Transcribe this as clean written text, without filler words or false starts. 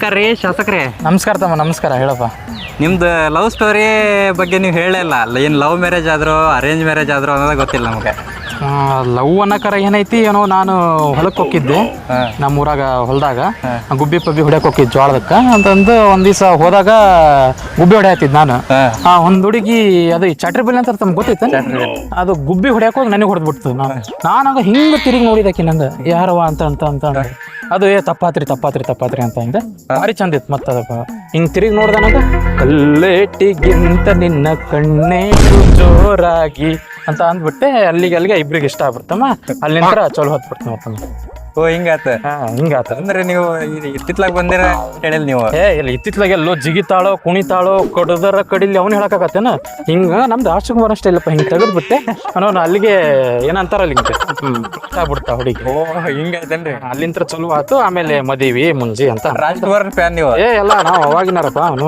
ನಮಸ್ಕಾರ ರೀ ಶಾಸಕರೇ. ನಮಸ್ಕಾರ ತಮ್ಮ. ನಮಸ್ಕಾರ. ಹೇಳಪ್ಪ. ನಿಮ್ದು ಲವ್ ಸ್ಟೋರಿ ಬಗ್ಗೆ ನೀವು ಹೇಳಲಿಲ್ಲ. ಏನು ಲವ್ ಮ್ಯಾರೇಜ್ ಆದರೂ ಅರೇಂಜ್ ಮ್ಯಾರೇಜ್ ಆದರೂ ಅನ್ನೋದು ಗೊತ್ತಿಲ್ಲ ನಮಗೆ. ಲವ್ ಅನ್ನಕರ ಏನೈತಿ ಏನೋ, ನಾನು ಹೊಲಕ್ಕೆ ಹೋಗಿದ್ದೆ ನಮ್ಮೂರಾಗ ಹೊಲದಾಗ ಗುಬ್ಬಿ ಪಬ್ಬಿ ಹೊಡ್ಯಕ್ಕೆ ಹೋಗಿದ್ದು ಜೋಳದಕ್ಕೆ ಅಂತಂದು ಒಂದ್ ದಿವಸ ಹೋದಾಗ ಗುಬ್ಬಿ ಹೊಡ್ಯಾತಿದ್ ನಾನು. ಒಂದ್ ಹುಡುಗಿ ಅದು ಚಾಟ್ರಿ ಬಲ್ಲಿ ಅಂತ ತಮ್ಗೆ ಗೊತ್ತೈತೆ, ಅದು ಗುಬ್ಬಿ ಹೊಡ್ಯಾಕ ಹೋಗಿ ನನಗೆ ಹೊಡೆದ್ಬಿಡ್ತು. ನಾನಾಗ ಹಿಂಗೆ ತಿರುಗಿ ನೋಡಿದಕ್ಕೆ ನಂದು ಯಾರವ ಅಂತ ಅಂತ ಅಂತ ಅದು ತಪ್ಪಾತ್ರಿ ತಪ್ಪಾತ್ರಿ ತಪ್ಪಾತ್ರಿ ಅಂತ ಹಿಂದೆ ಭಾರಿ ಚಂದ ಇತ್ತು. ಮತ್ತೆ ಅದಕ್ಕೆ ಹಿಂಗೆ ತಿರುಗಿ ನೋಡ್ದಾನಂತ ಕಲ್ಲೇಟಿಗಿಂತ ನಿನ್ನ ಕಣ್ಣೇಟು ಜೋರಾಗಿ ಅಂತ ಅಂದ್ಬಿಟ್ಟೆ. ಅಲ್ಲಿಗೆ ಇಬ್ರಿಗೆ ಇಷ್ಟ ಆಗ್ಬಿಡ್ತಮ್ಮ. ಅಲ್ಲಿ ನಂತರ ಚಲೋ ಹೊತ್ಬಿಡ್ತು ನೋಡ್ತಮ್ಮ. ಓ ಹಿಂಗಾತ. ಹಿಂಗಾತ ಅಂದ್ರೆ ನೀವು ಇತ್ತಿತ್ಲಾಗ ಬಂದಿರ ಹೇಳಿಲ್ಲ ನೀವು. ಇಲ್ಲ ಇತ್ತಿತ್ಲಾಗ ಎಲ್ಲೋ ಜಿಗಿತಾಳೋ ಕುಣಿತಾಳೋ ಕಡದರ ಕಡಿಲಿ ಅವ್ನು ಹೇಳಕ್ಕಾಗತ್ತೇನ. ಹಿಂಗ ನಮ್ದು ರಾಜ್ಕುಮಾರ್ ಅಷ್ಟೇ ಇಲ್ಲಪ್ಪ, ಹಿಂಗೆ ತೆಗೆದ್ಬಿಟ್ಟೆ ಅನ್ನೋನು ಅಲ್ಲಿಗೆ ಏನಂತಾರಲ್ಲ ಹಿಂಗೆ ಇಷ್ಟ ಆಗ್ಬಿಡ್ತಾ ಹುಡುಗಿ. ಓ ಹಿಂಗಾಯ್ತೇನ್ರಿ. ಅಲ್ಲಿಂತ್ರ ಚಲೋ ಆಯ್ತು. ಆಮೇಲೆ ಮದುವೆ ಮುಂಜಿ ಅಂತ. ರಾಜ್ಕುಮಾರ್ ಫ್ಯಾನ್ ನೀವು? ಎಲ್ಲ ನಾವು ಅವಾಗಿನಾರಪ್ಪ ಅವನು.